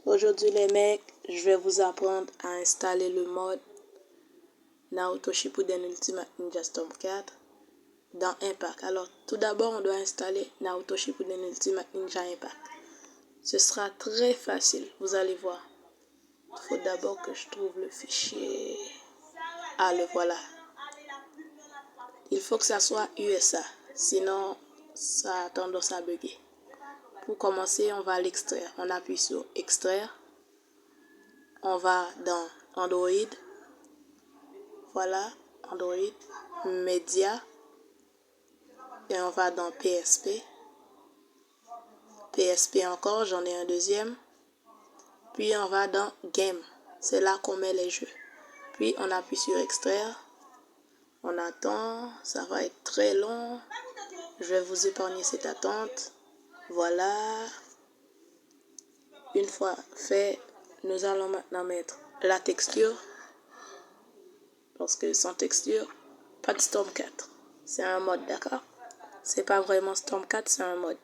Aujourd'hui les mecs, je vais vous apprendre à installer le mode Naruto Shippuden Ultimate Ninja Storm 4 dans Impact. Alors tout d'abord on doit installer Naruto Shippuden Ultimate Ninja Impact. Ce sera très facile, vous allez voir. Il faut d'abord que je trouve le fichier. Ah, le voilà. Il faut que ça soit USA, sinon ça a tendance à bugger. Pour commencer, on va l'extraire. On appuie sur extraire. On va dans Android. Voilà, Android, Média. Et on va dans PSP. PSP encore, j'en ai un deuxième. Puis on va dans Game. C'est là qu'on met les jeux. Puis on appuie sur extraire. On attend, ça va être très long. Je vais vous épargner cette attente. Voilà. Une fois fait, nous allons maintenant mettre la texture. Parce que sans texture, pas de Storm 4. C'est un mode, d'accord? C'est pas vraiment Storm 4, c'est un mode.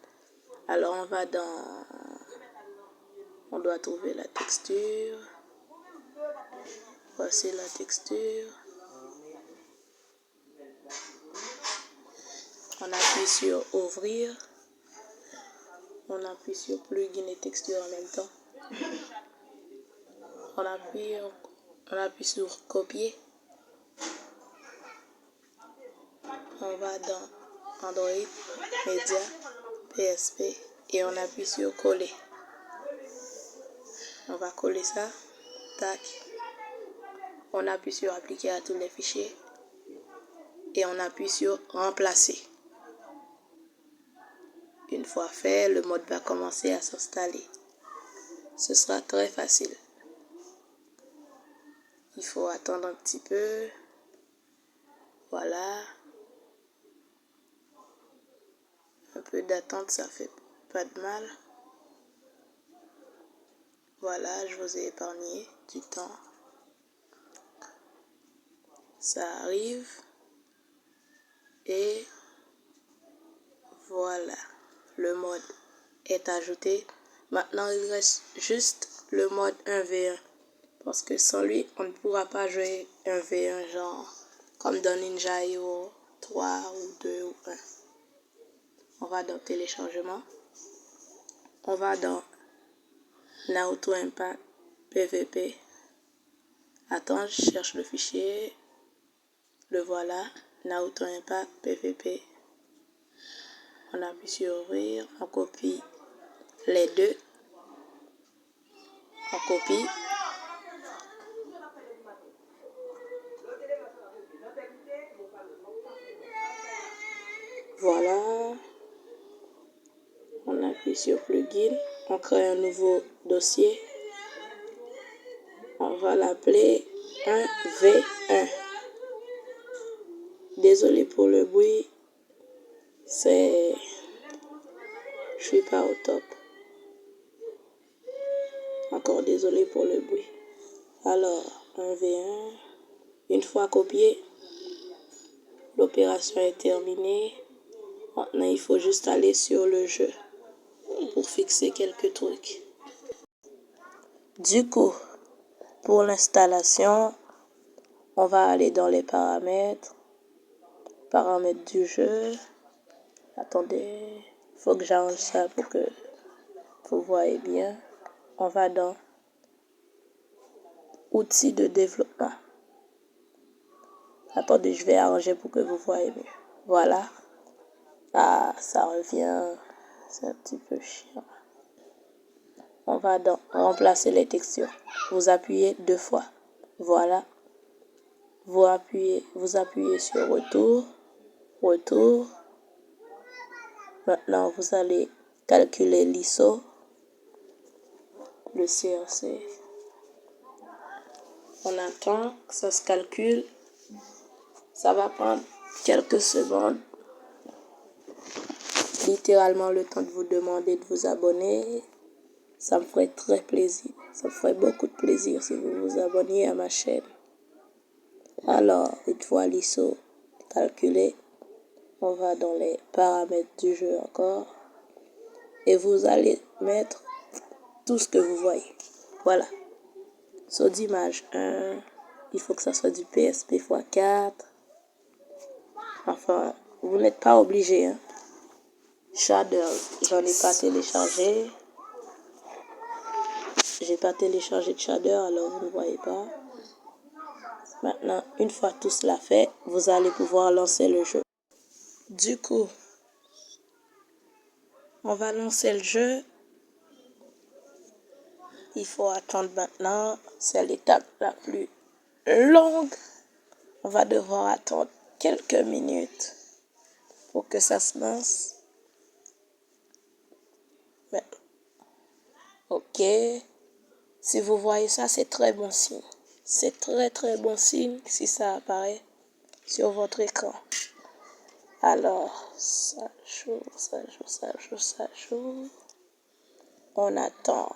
Alors on va dans... On doit trouver la texture. Voici la texture. On appuie sur ouvrir. On appuie sur plugin et texture en même temps. On appuie sur copier. On va dans Android, Média, PSP et on appuie sur coller. On va coller ça. Tac. On appuie sur appliquer à tous les fichiers. Et on appuie sur remplacer. Une fois fait, le mode va commencer à s'installer. Ce sera très facile. Il faut attendre un petit peu. Voilà. Un peu d'attente, ça fait pas de mal. Voilà, je vous ai épargné du temps. Ça arrive. Et voilà. Le mode est ajouté. Maintenant, il reste juste le mode 1v1. Parce que sans lui, on ne pourra pas jouer 1v1 genre comme dans Ninja Hero 3 ou 2 ou 1. On va dans téléchargement. On va dans Naruto Impact PVP. Attends, je cherche le fichier. Le voilà. Naruto Impact PVP. On appuie sur ouvrir. On copie les deux. On copie. Voilà. On appuie sur plugin. On crée un nouveau dossier. On va l'appeler 1v1. Désolé pour le bruit. Je suis pas au top. Encore désolé pour le bruit. Alors, 1v1. Une fois copié, l'opération est terminée. Maintenant, il faut juste aller sur le jeu pour fixer quelques trucs. Du coup, pour l'installation, on va aller dans les paramètres. Paramètres du jeu. Attendez, il faut que j'arrange ça pour que vous voyez bien. On va dans outils de développement. Attendez, je vais arranger pour que vous voyez mieux. Voilà. Ah, ça revient. C'est un petit peu chiant. On va dans remplacer les textures. Vous appuyez 2 fois. Voilà. Vous appuyez sur retour. Retour. Maintenant, vous allez calculer l'ISO. Le CRC. On attend que ça se calcule. Ça va prendre quelques secondes. Littéralement le temps de vous demander de vous abonner. Ça me ferait très plaisir. Ça me ferait beaucoup de plaisir si vous vous abonniez à ma chaîne. Alors, une fois l'ISO calculé, on va dans les paramètres du jeu encore. Et vous allez mettre tout ce que vous voyez. Voilà. Saut d'image 1. Il faut que ça soit du PSP x4. Enfin, vous n'êtes pas obligé. Hein. Shader, j'en ai pas téléchargé. J'ai pas téléchargé de Shader, alors vous ne voyez pas. Maintenant, une fois tout cela fait, vous allez pouvoir lancer le jeu. Du coup, on va lancer le jeu. Il faut attendre maintenant. C'est l'étape la plus longue. On va devoir attendre quelques minutes pour que ça se lance. Ok. Si vous voyez ça, c'est très bon signe. C'est très bon signe si ça apparaît sur votre écran. Alors, ça joue. On attend.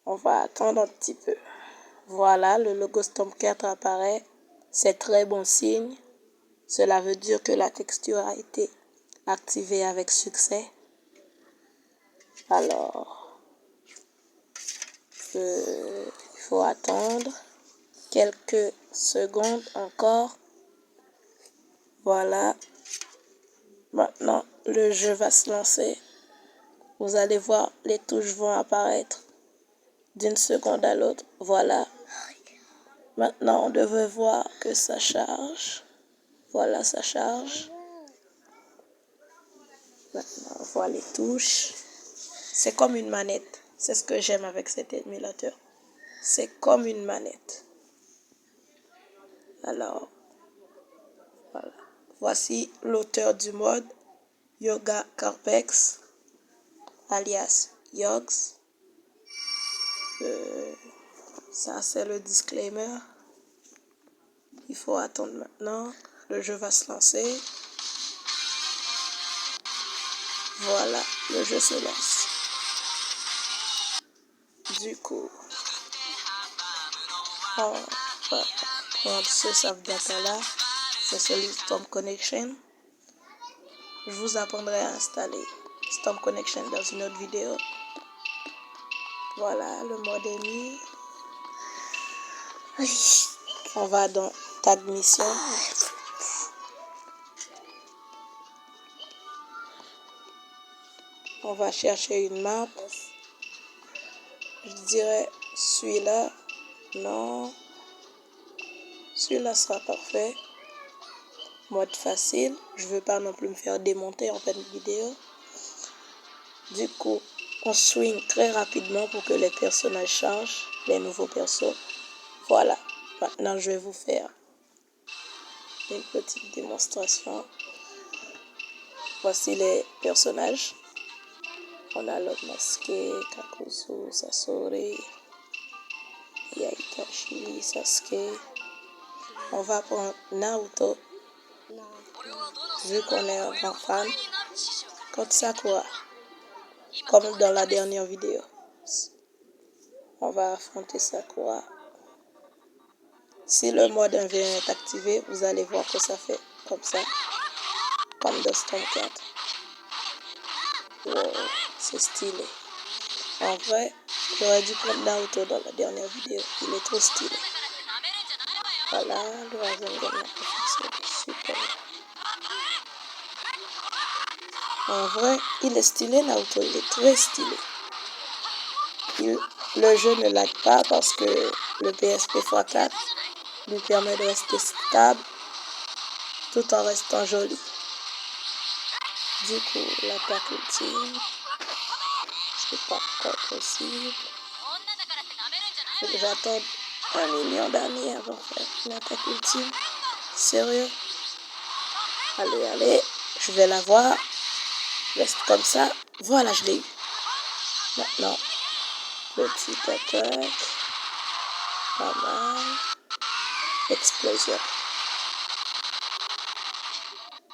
On va attendre un petit peu. Voilà, le logo Storm4 apparaît. C'est très bon signe. Cela veut dire que la texture a été activée avec succès. Alors, il faut attendre quelques secondes encore. Voilà. Maintenant, le jeu va se lancer. Vous allez voir, les touches vont apparaître d'une seconde à l'autre. Voilà. Maintenant, on devrait voir que ça charge. Voilà, ça charge. Maintenant, on voit les touches. C'est comme une manette. C'est ce que j'aime avec cet émulateur. C'est comme une manette. Alors, voilà. Voici l'auteur du mode, Yoga Carpex, alias Yogs. Ça, c'est le disclaimer. Il faut attendre maintenant. Le jeu va se lancer. Voilà, le jeu se lance. Du coup, on va prendre ce sauvegarde là. C'est celui de Storm Connection. Je vous apprendrai à installer Storm Connection dans une autre vidéo. Voilà, le mode est mis. On va dans Tag Mission. On va chercher une map. Je dirais celui-là. Non. Celui-là sera parfait. Mode facile. Je ne veux pas non plus me faire démonter en pleine vidéo. Du coup, on swing très rapidement pour que les personnages changent. Les nouveaux persos. Voilà. Maintenant, je vais vous faire une petite démonstration. Voici les personnages. On a l'autre masqué, Kakuzu, Sasori, Yaitachi, Sasuke. On va prendre Naruto, vu qu'on est un grand fan, contre Sakura, comme dans la dernière vidéo. On va affronter Sakura. Si le mode 1v1 est activé, vous allez voir que ça fait comme ça, comme dans Storm4. Wow, c'est stylé. En vrai, j'aurais dû prendre Naruto dans la dernière vidéo. Il est trop stylé. Voilà, le Rasengan est super. En vrai, il est stylé, Naruto. Il est très stylé. Le jeu ne lag pas parce que le PSP x4 lui permet de rester stable tout en restant joli. Du coup, l'attaque ultime, c'est pas encore possible. Faut que j'attende 1 million d'années avant de faire une attaque ultime. Sérieux? Allez, je vais la voir. Reste comme ça. Voilà, je l'ai eu. Maintenant, petite attaque. Pas mal. Explosion.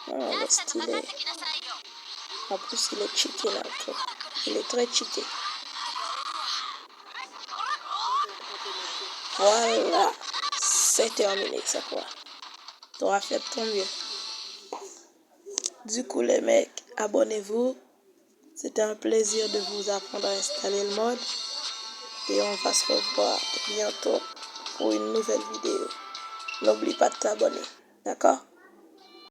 Oh, il est stylé. En plus, il est cheaté là. Il est très cheaté. Voilà. C'est terminé, ça quoi. T'auras fait ton mieux. Du coup, les mecs, abonnez-vous. C'était un plaisir de vous apprendre à installer le mode. Et on va se revoir bientôt pour une nouvelle vidéo. N'oublie pas de t'abonner. D'accord?